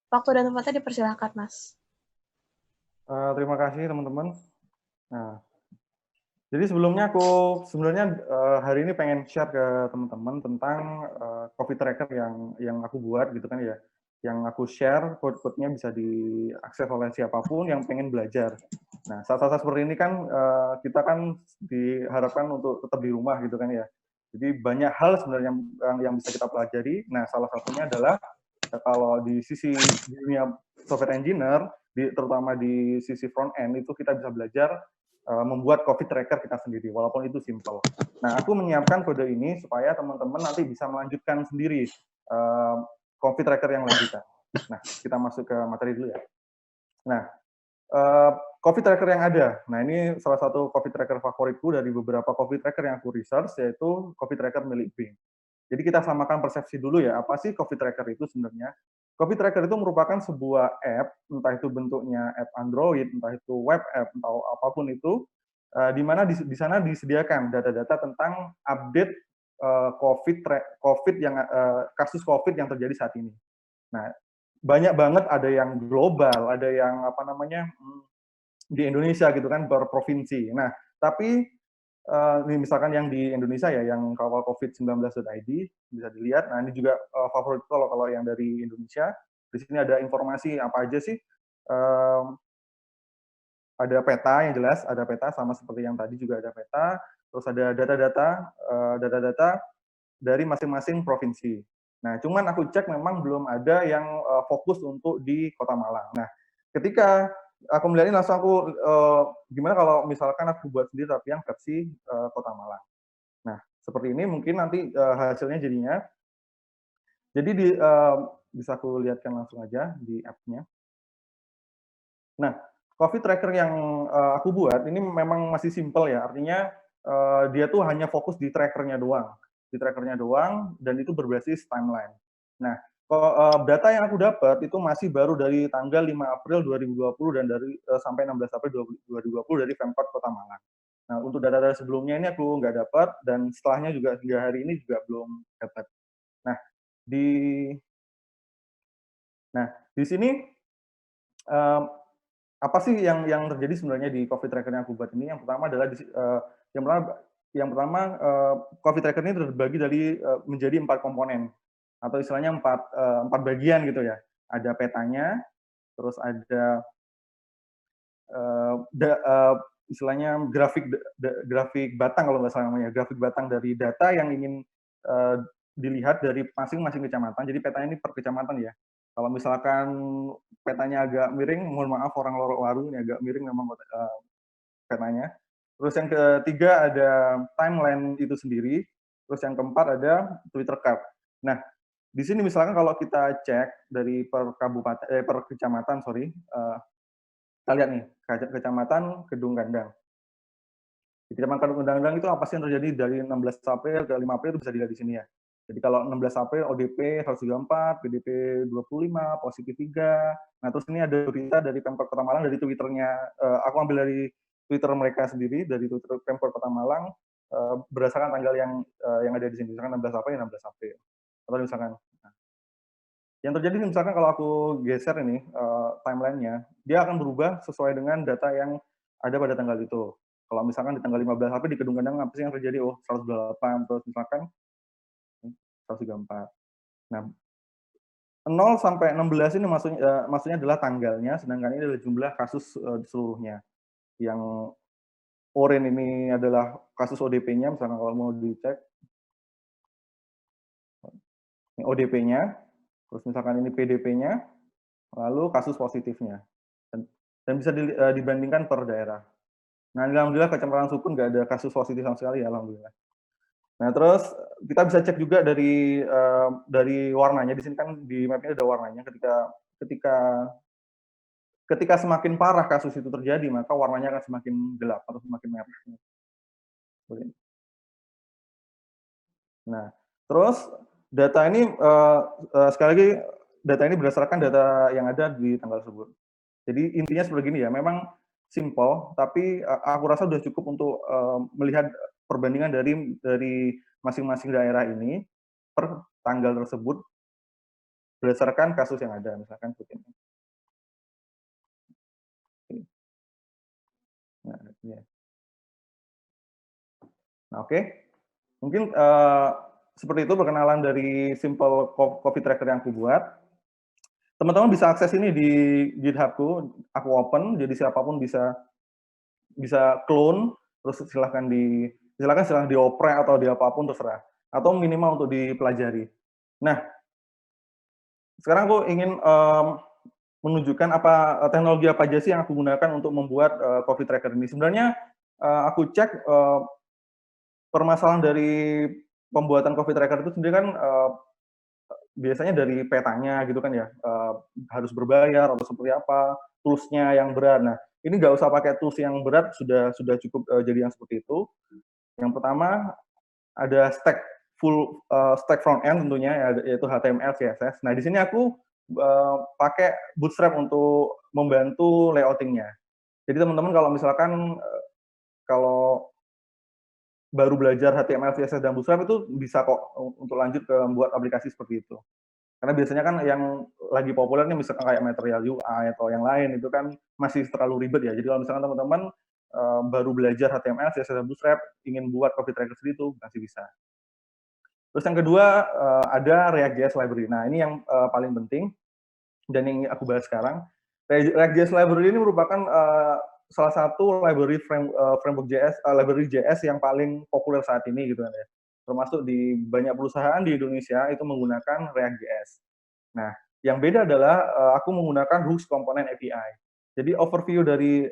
Waktu dan tempatnya dipersilahkan, Mas. Terima kasih teman-teman. Nah, jadi sebelumnya sebenarnya hari ini pengen share ke teman-teman tentang coffee tracker yang aku buat gitu kan ya. Yang aku share code-code-nya bisa diakses oleh siapapun yang pengen belajar. Nah, saat-saat seperti ini kan kita kan diharapkan untuk tetap di rumah gitu kan ya. Jadi banyak hal sebenarnya yang bisa kita pelajari. Nah, salah satunya adalah kalau di sisi dunia software engineer, terutama di sisi front end itu kita bisa belajar membuat coffee tracker kita sendiri, walaupun itu simple. Nah, aku menyiapkan kode ini supaya teman-teman nanti bisa melanjutkan sendiri coffee tracker yang lanjutan. Nah, kita masuk ke materi dulu ya. Nah, coffee tracker yang ada. Nah, ini salah satu coffee tracker favoritku dari beberapa coffee tracker yang aku research, yaitu coffee tracker milik Bing. Jadi kita samakan persepsi dulu ya, apa sih coffee tracker itu sebenarnya? Coffee tracker itu merupakan sebuah app, entah itu bentuknya app Android, entah itu web app, entah apapun itu, di mana di sana disediakan data-data tentang update COVID yang kasus COVID yang terjadi saat ini. Nah, banyak banget ada yang global, ada yang apa namanya di Indonesia gitu kan per provinsi. Nah, tapi ini misalkan yang di Indonesia ya, yang kawal covid19.id bisa dilihat. Nah, ini juga favorit kalau yang dari Indonesia. Di sini ada informasi apa aja sih. Ada peta yang jelas, ada peta sama seperti yang tadi juga ada peta. Terus ada data-data dari masing-masing provinsi. Nah, cuman aku cek memang belum ada yang fokus untuk di Kota Malang. Nah, ketika aku melihat ini langsung aku gimana kalau misalkan aku buat sendiri tapi yang versi Kota Malang. Nah, seperti ini mungkin nanti hasilnya jadinya. Jadi bisa aku lihatkan langsung aja di app-nya. Nah, coffee tracker yang aku buat ini memang masih simple ya, artinya dia tuh hanya fokus di trackernya doang, dan itu berbasis timeline. Nah, data yang aku dapat itu masih baru dari tanggal 5 April 2020 dan sampai 16 April 2020 dari Pemkot Kota Malang. Nah, untuk data-data sebelumnya ini aku nggak dapat, dan setelahnya juga hingga hari ini juga belum dapat. Nah, di di sini um, apa sih yang terjadi sebenarnya di coffee tracker yang aku buat ini? Yang pertama adalah coffee tracker ini terbagi menjadi 4 komponen atau istilahnya 4 bagian gitu ya. Ada petanya, terus ada istilahnya grafik batang, kalau nggak salah namanya, grafik batang dari data yang ingin dilihat dari masing-masing kecamatan. Jadi petanya ini per kecamatan ya. Kalau misalkan petanya agak miring, mohon maaf orang Lorok Waru, ini agak miring memang petanya. Terus yang ketiga ada timeline itu sendiri. Terus yang keempat ada Twitter card. Nah, di sini misalkan kalau kita cek dari per kecamatan, kita lihat nih, kecamatan Kedung Gandang. Di kecamatan Kedung Gandang itu apa sih yang terjadi dari 16 April ke 5 April itu bisa dilihat di sini ya. Jadi kalau 16 April ODP 134, PDP 25, positif 3. Nah, terus ini ada berita dari Pemkot Kota Malang dari Twitternya, aku ambil dari Twitter mereka sendiri, dari Twitter Pemkot Kota Malang, berdasarkan tanggal yang ada di sini, misalkan 16 April, 16 April. Atau misalkan, yang terjadi misalkan kalau aku geser ini timeline-nya, dia akan berubah sesuai dengan data yang ada pada tanggal itu. Kalau misalkan di tanggal 15 April di Kedung Gandang apa sih yang terjadi? Oh, 108, terus misalkan 134. Nah, 0 sampai 16 ini maksudnya adalah tanggalnya, sedangkan ini adalah jumlah kasus seluruhnya. Yang oranye ini adalah kasus ODP-nya, misalkan kalau mau dicek, ini ODP-nya, terus misalkan ini PDP-nya, lalu kasus positifnya. Dan bisa dibandingkan per daerah. Nah, alhamdulillah Kecamatan Sukun nggak ada kasus positif sama sekali ya, alhamdulillah. Nah, terus kita bisa cek juga dari warnanya. Di sini kan di map-nya ada warnanya. Ketika ketika semakin parah kasus itu terjadi, maka warnanya akan semakin gelap atau semakin merah. Nah, terus data ini sekali lagi data ini berdasarkan data yang ada di tanggal tersebut. Jadi intinya seperti ini ya, memang simple, tapi aku rasa sudah cukup untuk melihat perbandingan dari masing-masing daerah ini per tanggal tersebut. berdasarkan kasus yang ada, misalkan seperti ini. Nah, ya. Nah, oke. Mungkin seperti itu perkenalan dari simple COVID tracker yang aku buat. Teman-teman bisa akses ini di GitHub-ku, aku open, jadi siapapun bisa clone, terus silahkan dioprek atau di apapun terserah, atau minimal untuk dipelajari. Nah, sekarang aku ingin menunjukkan teknologi apa aja sih yang aku gunakan untuk membuat COVID tracker ini. Sebenarnya aku cek permasalahan dari pembuatan COVID tracker itu sendiri kan biasanya dari petanya gitu kan ya, harus berbayar atau seperti apa, tools-nya yang berat. Nah, ini nggak usah pakai tools yang berat, sudah cukup jadi yang seperti itu. Yang pertama ada stack front end tentunya, yaitu HTML, CSS. Nah, di sini aku pakai Bootstrap untuk membantu layouting-nya. Jadi teman-teman kalau misalkan kalau baru belajar HTML, CSS, dan Bootstrap itu bisa kok untuk lanjut ke membuat aplikasi seperti itu. Karena biasanya kan yang lagi populer nih misalkan kayak Material UI atau yang lain itu kan masih terlalu ribet ya. Jadi kalau misalkan teman-teman baru belajar HTML, CSS, dan Bootstrap, ingin buat COVID tracker sendiri itu masih bisa. Terus yang kedua ada React.js library. Nah, ini yang paling penting dan yang aku bahas sekarang. React.js library ini merupakan salah satu library framework library JS yang paling populer saat ini gitu kan ya. Termasuk di banyak perusahaan di Indonesia itu menggunakan React.js. Nah, yang beda adalah aku menggunakan Hooks Component API. Jadi overview dari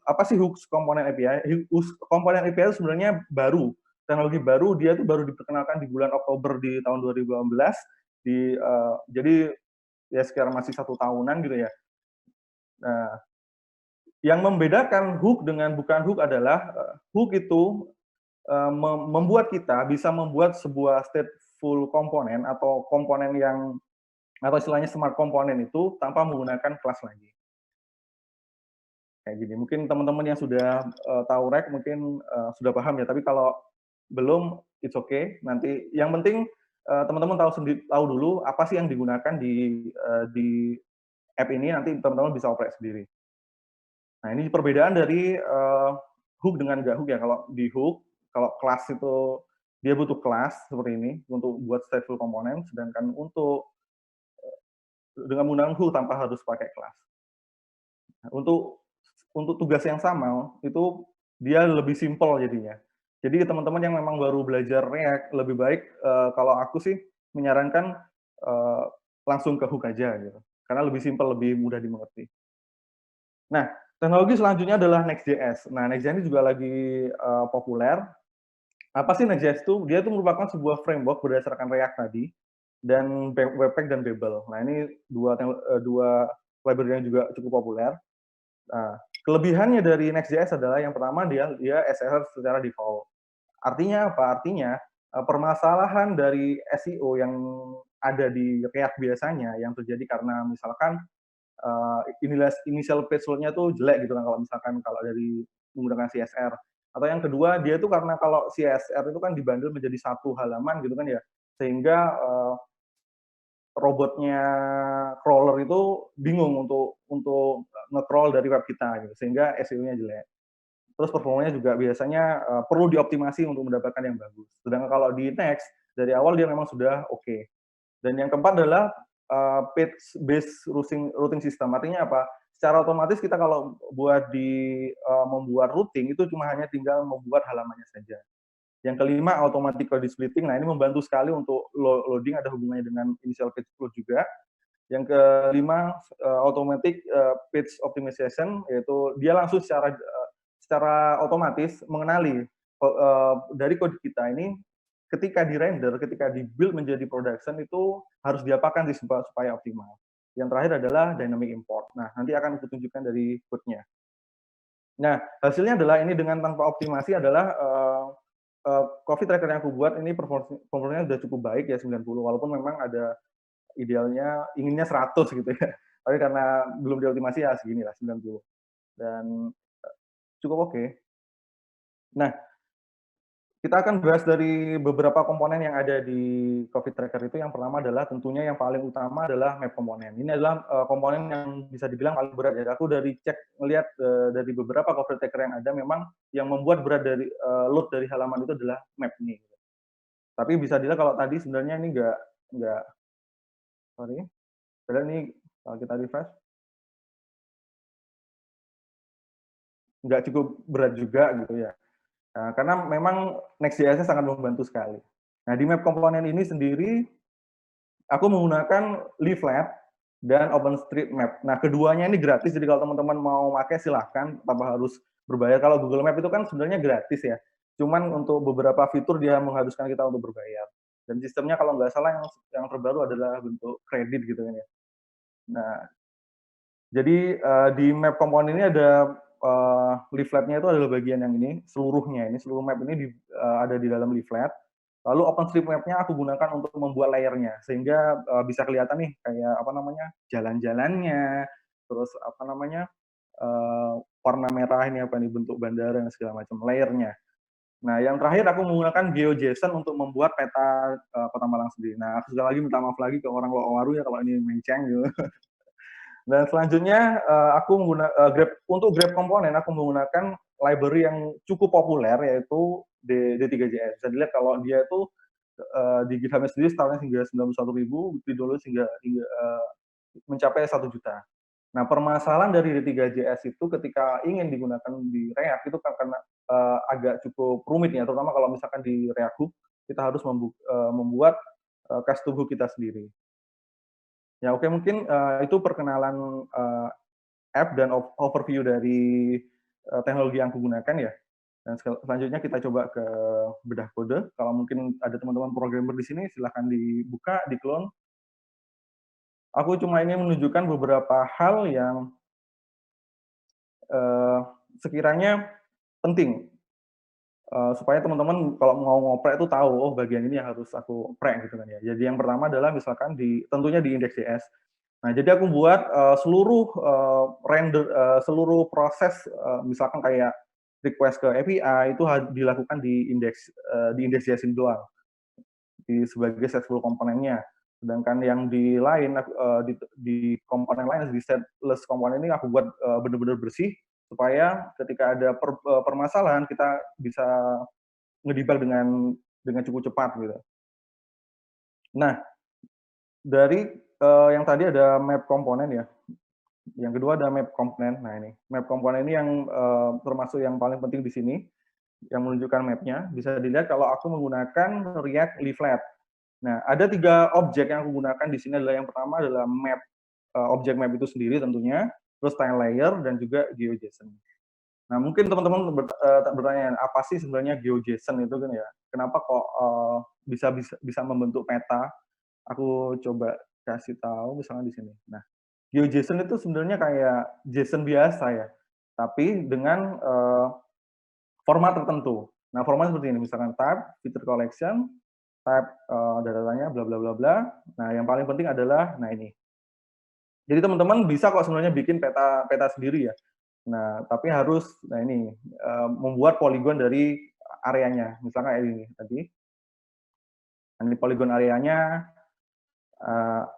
apa sih Hooks Component API? Hooks Component API itu sebenarnya baru, teknologi baru, dia tuh baru diperkenalkan di bulan Oktober di tahun 2018. Jadi ya sekitar masih 1 tahunan gitu ya. Nah, yang membedakan Hook dengan bukan Hook adalah Hook itu membuat kita bisa membuat sebuah stateful komponen atau komponen atau istilahnya smart komponen itu tanpa menggunakan kelas lagi. Kayak gini. Mungkin teman-teman yang sudah tahu React mungkin sudah paham ya, tapi kalau belum, it's okay. Nanti yang penting teman-teman tahu dulu apa sih yang digunakan di app ini, nanti teman-teman bisa operate sendiri. Nah, ini perbedaan dari Hook dengan nggak Hook ya. Kalau di Hook, kalau kelas itu dia butuh kelas seperti ini untuk buat stateful komponen, sedangkan dengan menggunakan Hook tanpa harus pakai kelas. Nah, untuk tugas yang sama itu dia lebih simpel jadinya. Jadi teman-teman yang memang baru belajar React lebih baik kalau aku sih menyarankan langsung ke Hook aja gitu. Karena lebih simpel, lebih mudah dimengerti. Nah, teknologi selanjutnya adalah Next.js. Nah, Next.js ini juga lagi populer. Apa sih Next.js itu? Dia itu merupakan sebuah framework berdasarkan React tadi dan Webpack dan Babel. Nah, ini dua library yang juga cukup populer. Nah, kelebihannya dari Next.js adalah yang pertama dia SSL secara default. Artinya apa? Artinya permasalahan dari SEO yang ada di React biasanya yang terjadi karena misalkan initial page load-nya tuh jelek gitu kan kalau dari menggunakan CSR. Atau yang kedua, dia itu karena kalau CSR itu kan dibundle menjadi satu halaman gitu kan ya, sehingga robotnya crawler itu bingung untuk nge-crawl dari web kita gitu, sehingga SEO-nya jelek. Terus performanya juga biasanya perlu dioptimasi untuk mendapatkan yang bagus. Sedangkan kalau di Next, dari awal dia memang sudah oke. Dan yang keempat adalah page based routing system. Artinya apa? Secara otomatis kita kalau membuat routing itu cuma hanya tinggal membuat halamannya saja. Yang kelima, automatic code splitting. Nah, ini membantu sekali untuk loading, ada hubungannya dengan initial page load juga. Yang kelima, automatic page optimization, yaitu dia langsung secara otomatis mengenali dari kode kita ini ketika di-render, ketika di-build menjadi production itu harus diapakan sih supaya optimal. Yang terakhir adalah dynamic import. Nah, nanti akan aku tunjukkan dari code-nya. Nah, hasilnya adalah ini dengan tanpa optimasi adalah COVID tracker yang aku buat ini performanya sudah cukup baik ya 90, walaupun memang ada idealnya inginnya 100 gitu ya. Tapi karena belum dioptimasi ya segini lah 90. Dan cukup oke. Nah, kita akan bahas dari beberapa komponen yang ada di Coffee Tracker itu. Yang pertama adalah tentunya yang paling utama adalah map komponen. Ini adalah komponen yang bisa dibilang paling berat ya. Aku dari cek melihat dari beberapa Coffee Tracker yang ada, memang yang membuat berat dari load dari halaman itu adalah map ini. Tapi bisa dilihat kalau tadi sebenarnya ini nggak sorry, padahal ini kalau kita refresh nggak cukup berat juga gitu ya. Nah, karena memang Next.js sangat membantu sekali. Nah, di map komponen ini sendiri, aku menggunakan Leaflet dan OpenStreetMap. Nah, keduanya ini gratis, jadi kalau teman-teman mau pakai silahkan, tanpa harus berbayar. Kalau Google Map itu kan sebenarnya gratis ya. Cuman untuk beberapa fitur dia mengharuskan kita untuk berbayar. Dan sistemnya kalau nggak salah yang terbaru adalah bentuk kredit gitu kan ya. Nah, jadi di map komponen ini ada leafletnya itu adalah bagian yang ini, seluruhnya ini, seluruh map ini ada di dalam leaflet. Lalu OpenStreetMap-nya aku gunakan untuk membuat layernya, sehingga bisa kelihatan nih kayak apa namanya jalan-jalannya, terus apa namanya warna merah ini apa nih bentuk bandara dan segala macam layernya. Nah, yang terakhir aku menggunakan GeoJSON untuk membuat peta Kota Malang sendiri. Nah, aku sekali lagi minta maaf lagi ke orang Loawaru ya kalau ini menceng gitu. Dan selanjutnya aku menggunakan untuk Grab komponen aku menggunakan library yang cukup populer yaitu D3JS. Bisa dilihat kalau dia itu di GitHub sendiri startnya hingga 91.000, weekly download hingga mencapai 1 juta. Nah, permasalahan dari D3JS itu ketika ingin digunakan di React itu karena agak cukup rumit ya, terutama kalau misalkan di React Hook kita harus membuat custom hook kita sendiri. Ya oke, mungkin itu perkenalan app dan overview dari teknologi yang aku gunakan ya. Dan selanjutnya kita coba ke bedah kode. Kalau mungkin ada teman-teman programmer di sini, silahkan dibuka, di-clone. Aku cuma ingin menunjukkan beberapa hal yang sekiranya penting supaya teman-teman kalau mau ngoprek itu tahu, oh bagian ini yang harus aku prek gitu kan ya. Jadi yang pertama adalah misalkan tentunya di index.js. Nah, jadi aku buat seluruh seluruh proses misalkan kayak request ke API itu dilakukan di index.js doang sebagai stateful komponennya. Sedangkan yang di lain di komponen lain di stateless komponen ini aku buat benar-benar bersih supaya ketika ada permasalahan kita bisa ngedebug dengan cukup cepat gitu. Nah, dari yang tadi ada map komponen ya. Yang kedua ada map komponen. Nah ini, map komponen ini yang termasuk yang paling penting di sini, yang menunjukkan mapnya. Bisa dilihat kalau aku menggunakan React Leaflet. Nah, ada 3 objek yang aku gunakan di sini adalah yang pertama adalah map, objek map itu sendiri tentunya, terus tile layer, dan juga GeoJSON. Nah, mungkin teman-teman bertanya, apa sih sebenarnya GeoJSON itu kan ya? Kenapa kok bisa membentuk peta? Aku coba kasih tahu misalnya di sini. Nah, GeoJSON itu sebenarnya kayak JSON biasa ya, tapi dengan format tertentu. Nah, format seperti ini, misalkan type, feature collection, type datanya, bla bla bla bla. Nah, yang paling penting adalah, nah ini. Jadi teman-teman bisa kok sebenarnya bikin peta sendiri ya. Nah, tapi harus, nah ini, membuat poligon dari areanya. Misalkan kayak ini tadi. Nah, ini poligon areanya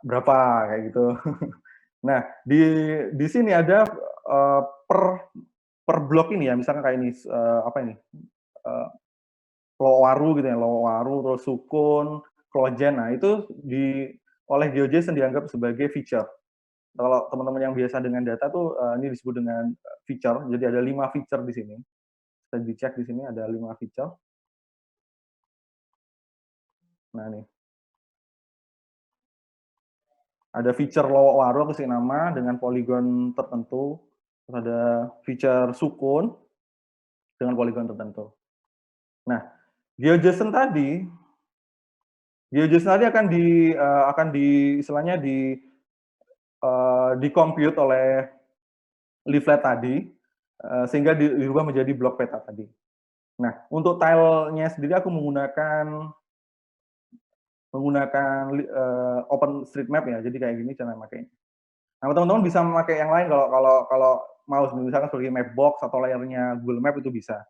berapa, kayak gitu. Nah, di sini ada per blok ini ya, misalkan kayak ini, apa ini, Lowaru gitu ya, Lowaru, terus Sukun, Klojen. Nah, itu oleh GeoJSON dianggap sebagai feature. Kalau teman-teman yang biasa dengan data tuh, ini disebut dengan feature. Jadi ada 5 feature di sini. Bisa dicek di sini ada 5 feature. Nah, nih. Ada feature Lowaru, aku kasih nama dengan poligon tertentu. Terus ada feature Sukun dengan poligon tertentu. Nah, GeoJSON tadi akan istilahnya di-compute oleh leaflet tadi sehingga dirubah menjadi blok peta tadi. Nah, untuk tile-nya sendiri aku menggunakan OpenStreetMap ya. Jadi kayak gini cara makainya. Nah, teman-teman bisa memakai yang lain kalau mau misalkan seperti Mapbox atau layarnya Google Map itu bisa.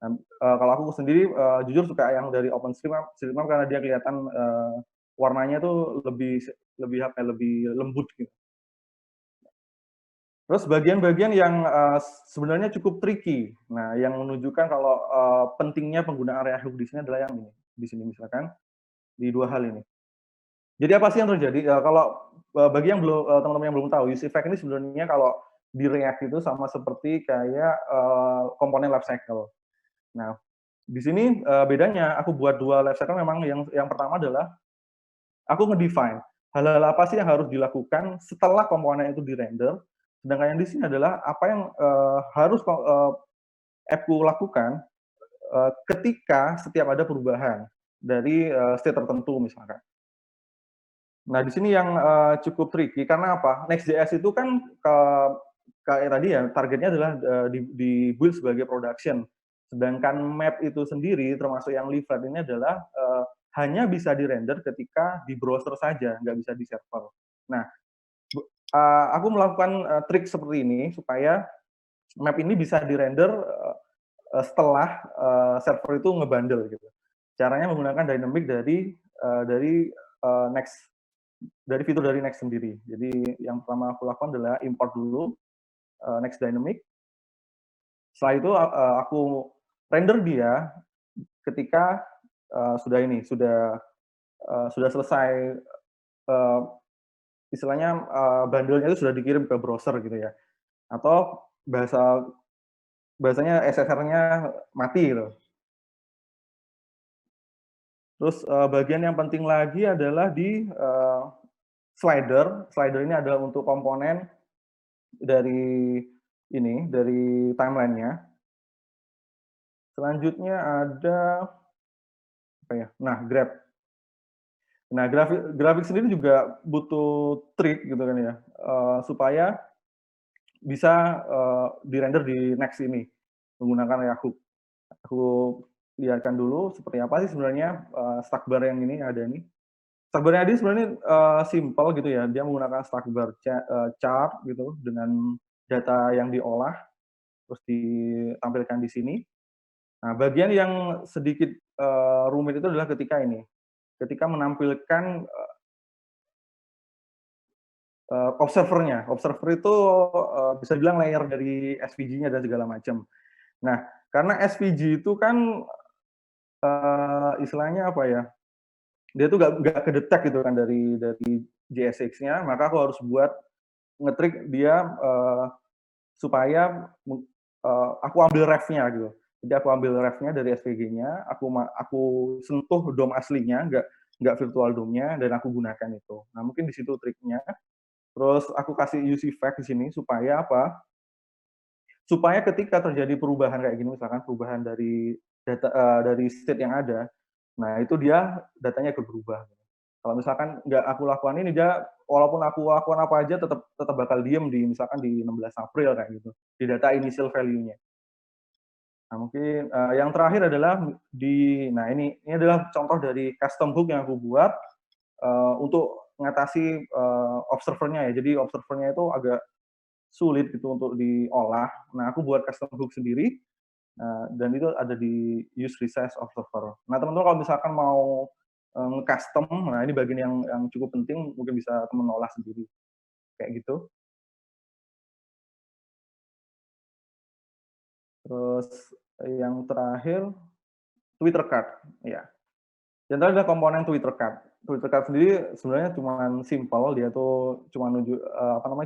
Nah, kalau aku sendiri jujur suka yang dari OpenStreetMap karena dia kelihatan warnanya tuh lebih lebih apa ya, lebih lembut gitu. Terus bagian-bagian yang sebenarnya cukup tricky. Nah, yang menunjukkan kalau pentingnya penggunaan area hook di sini adalah yang ini. Di sini misalkan di dua hal ini. Jadi apa sih yang terjadi? Kalau bagi yang belum teman-teman yang belum tahu, use effect ini sebenarnya kalau di React itu sama seperti kayak komponen life cycle. Nah, di sini bedanya aku buat dua life cycle memang yang pertama adalah aku nge-define hal-hal apa sih yang harus dilakukan setelah komponen itu di-render, sedangkan yang di sini adalah apa yang harus app-ku lakukan ketika setiap ada perubahan dari state tertentu misalkan. Nah, di sini yang cukup tricky karena apa? Next.js itu kan kayak tadi ya, targetnya adalah di-build sebagai production. Sedangkan map itu sendiri, termasuk yang live ini adalah hanya bisa di-render ketika di browser saja, nggak bisa di server. Nah, aku melakukan trik seperti ini supaya map ini bisa di-render setelah server itu ngebundle gitu. Caranya menggunakan dynamic dari next dari fitur dari Next sendiri. Jadi yang pertama aku lakukan adalah import dulu Next Dynamic. Setelah itu aku render dia ketika sudah selesai istilahnya bundle-nya itu sudah dikirim ke browser gitu ya. Atau bahasanya SSR-nya mati gitu. Terus bagian yang penting lagi adalah di slider. Slider ini adalah untuk komponen dari timeline-nya. Selanjutnya ada apa ya? Nah, grab. Nah, grafik sendiri juga butuh trik gitu kan ya, supaya bisa di-render di Next ini menggunakan React. Aku lihatkan dulu seperti apa sih sebenarnya stack bar yang ini ada nih. Stack bar-nya ini sebenarnya simple gitu ya. Dia menggunakan stack bar chart gitu dengan data yang diolah terus ditampilkan di sini. Nah, bagian yang sedikit rumit itu adalah ketika menampilkan observer-nya. Observer itu bisa dibilang layer dari SVG-nya dan segala macam. Nah, karena SVG itu kan istilahnya apa ya? Dia tuh nggak kedetek gitu kan dari JSX-nya, maka aku harus buat ngetrik dia supaya aku ambil ref-nya gitu. Jadi aku ambil ref-nya dari SVG-nya, aku sentuh DOM aslinya, nggak virtual DOM-nya, dan aku gunakan itu. Nah, mungkin di situ triknya. Terus aku kasih use effect di sini supaya apa? Supaya ketika terjadi perubahan kayak gini, misalkan perubahan dari data dari state yang ada, nah itu dia datanya ikut berubah. Kalau misalkan nggak aku lakukan ini, dia walaupun aku lakukan apa aja tetap bakal diem misalkan di 16 April kayak gitu, di data initial value-nya. Nah, mungkin yang terakhir adalah nah ini adalah contoh dari custom hook yang aku buat untuk mengatasi observer-nya ya. Jadi observer-nya itu agak sulit gitu untuk diolah. Nah, aku buat custom hook sendiri dan itu ada di use resize observer. Nah, teman-teman kalau misalkan mau nge-custom, nah ini bagian yang cukup penting, mungkin bisa teman olah sendiri kayak gitu. Terus yang terakhir Twitter card, ya. Yang terakhir adalah komponen Twitter card. Twitter card sendiri sebenarnya cuma simple, dia tuh cuma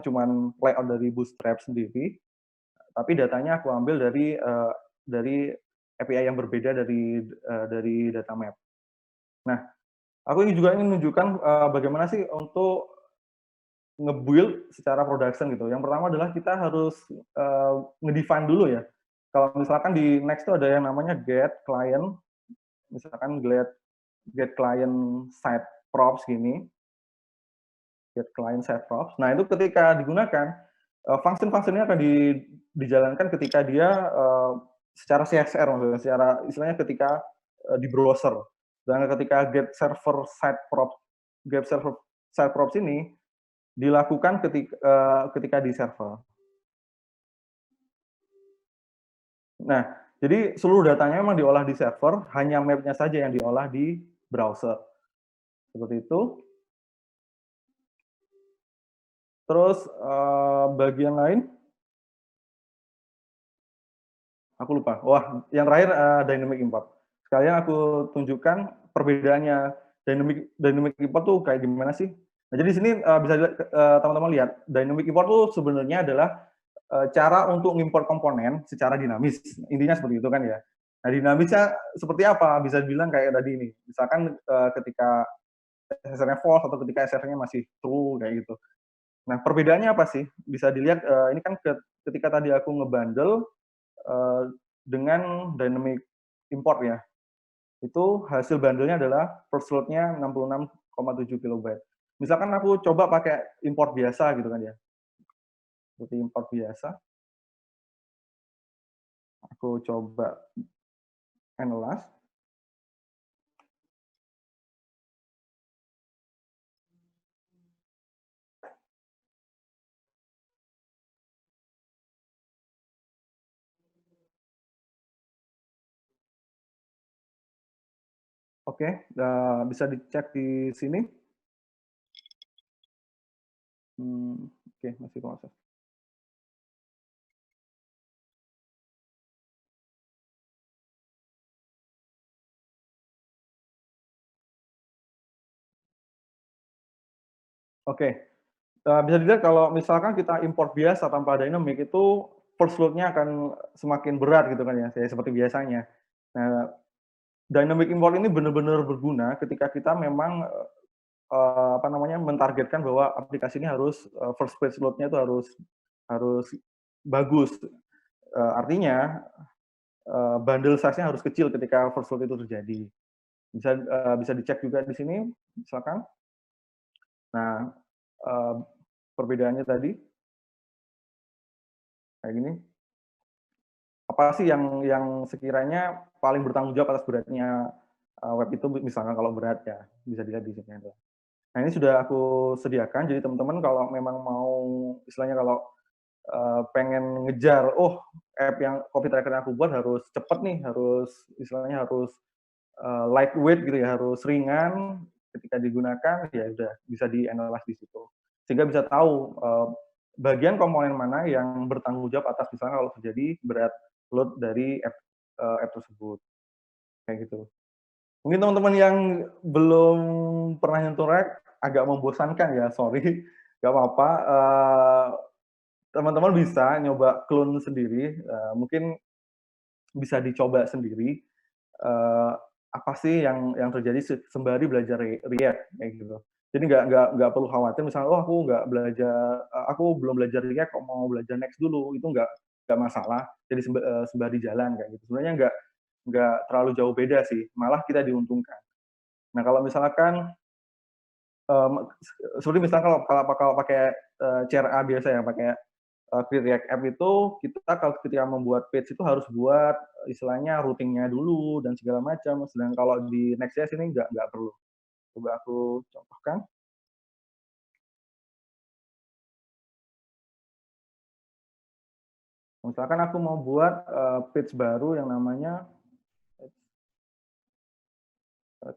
cuman layout dari Bootstrap sendiri, tapi datanya aku ambil dari API yang berbeda dari data map. Nah, aku juga ingin menunjukkan bagaimana sih untuk nge-build secara production gitu. Yang pertama adalah kita harus nge-define dulu ya. Kalau misalkan di Next itu ada yang namanya get client, misalkan get client side props gini, get client side props. Nah, itu ketika digunakan, function-functionnya akan dijalankan ketika dia secara CSR, maksudnya secara istilahnya ketika di browser. Dan ketika get server side props ini dilakukan ketika di server. Nah, Jadi seluruh datanya memang diolah di server, hanya map-nya saja yang diolah di browser. Seperti itu. Terus bagian lain, aku lupa. Wah, yang terakhir dynamic import. Sekalian aku tunjukkan perbedaannya. Dynamic import tuh kayak gimana sih? Nah, jadi di sini bisa teman-teman lihat, dynamic import tuh sebenarnya adalah cara untuk mengimport komponen secara dinamis. Intinya seperti itu kan ya. Nah, dinamisnya seperti apa? Bisa dibilang kayak tadi ini. Misalkan ketika SSR-nya false atau ketika SSR-nya masih true kayak gitu. Nah, perbedaannya apa sih? Bisa dilihat ini kan ketika tadi aku ngebundle dengan dynamic import ya. Itu hasil bundle-nya adalah per slot-nya 66,7 kilobyte. Misalkan aku coba pakai import biasa gitu kan ya. Seperti import biasa. Aku coba analyze. Oke, bisa dicek di sini. Oke, masih proses. Oke, bisa dilihat kalau misalkan kita import biasa tanpa dynamic itu first load-nya akan semakin berat gitu kan ya, seperti biasanya. Nah, dynamic import ini benar-benar berguna ketika kita memang apa namanya mentargetkan bahwa aplikasi ini harus first page load-nya itu harus bagus. Artinya bundle size-nya harus kecil ketika first load itu terjadi. Bisa dicek juga di sini misalkan. Nah, perbedaannya tadi kayak gini. Apa sih yang sekiranya paling bertanggung jawab atas beratnya web itu, misalkan kalau berat ya, bisa dilihat di sini ada. Nah, ini sudah aku sediakan, jadi teman-teman kalau memang mau istilahnya kalau pengen ngejar, oh app yang copy tracker yang aku buat harus cepet nih, harus istilahnya harus lightweight gitu ya, harus ringan ketika digunakan, ya udah bisa di-analyze di situ. Sehingga bisa tahu bagian komponen mana yang bertanggung jawab atas misalnya kalau terjadi berat load dari app tersebut. Kayak gitu. Mungkin teman-teman yang belum pernah nyentuh React agak membosankan ya, sorry. Gak apa-apa. Teman-teman bisa nyoba clone sendiri. Mungkin bisa dicoba sendiri. Apa sih yang terjadi sembari belajar React kayak gitu. Jadi nggak perlu khawatir misalnya, oh aku belum belajar React kok mau belajar Next dulu, itu nggak masalah. Jadi sembari jalan kayak gitu. Sebenarnya nggak terlalu jauh beda sih, malah kita diuntungkan. Nah kalau misalkan seperti misalnya kalau pakai CRA biasa ya, pakai Create React App itu kita kalau ketika membuat page itu harus buat istilahnya routingnya dulu dan segala macam. Sedangkan kalau di Next.js ini nggak perlu. Coba aku contohkan. Misalkan aku mau buat page baru yang namanya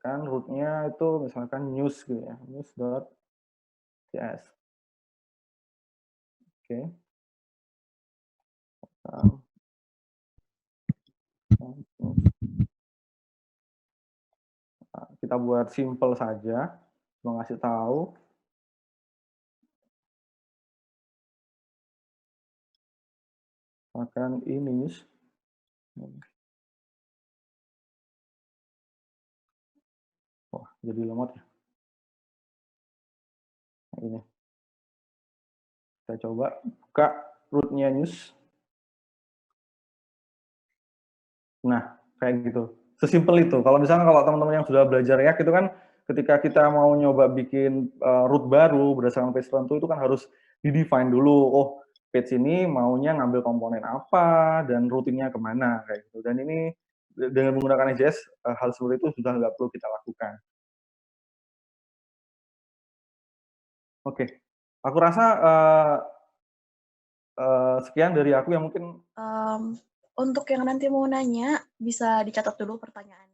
kan rootnya itu misalkan news gitu ya, news.js. Oke. Kita buat simple saja, mau ngasih tahu. Akan ini. Wah, jadi lemot ya. Nah, ini. Kita coba buka rootnya news. Nah, kayak gitu. Sesimpel itu. Kalau misalnya kalau teman-teman yang sudah belajar React itu kan ketika kita mau nyoba bikin root baru berdasarkan page tertentu itu kan harus di-define dulu. Oh, page ini maunya ngambil komponen apa dan routingnya kemana kayak gitu. Dan ini dengan menggunakan Next.js hal seperti itu sudah nggak perlu kita lakukan. Oke, aku rasa sekian dari aku yang mungkin Untuk yang nanti mau nanya, bisa dicatat dulu pertanyaan.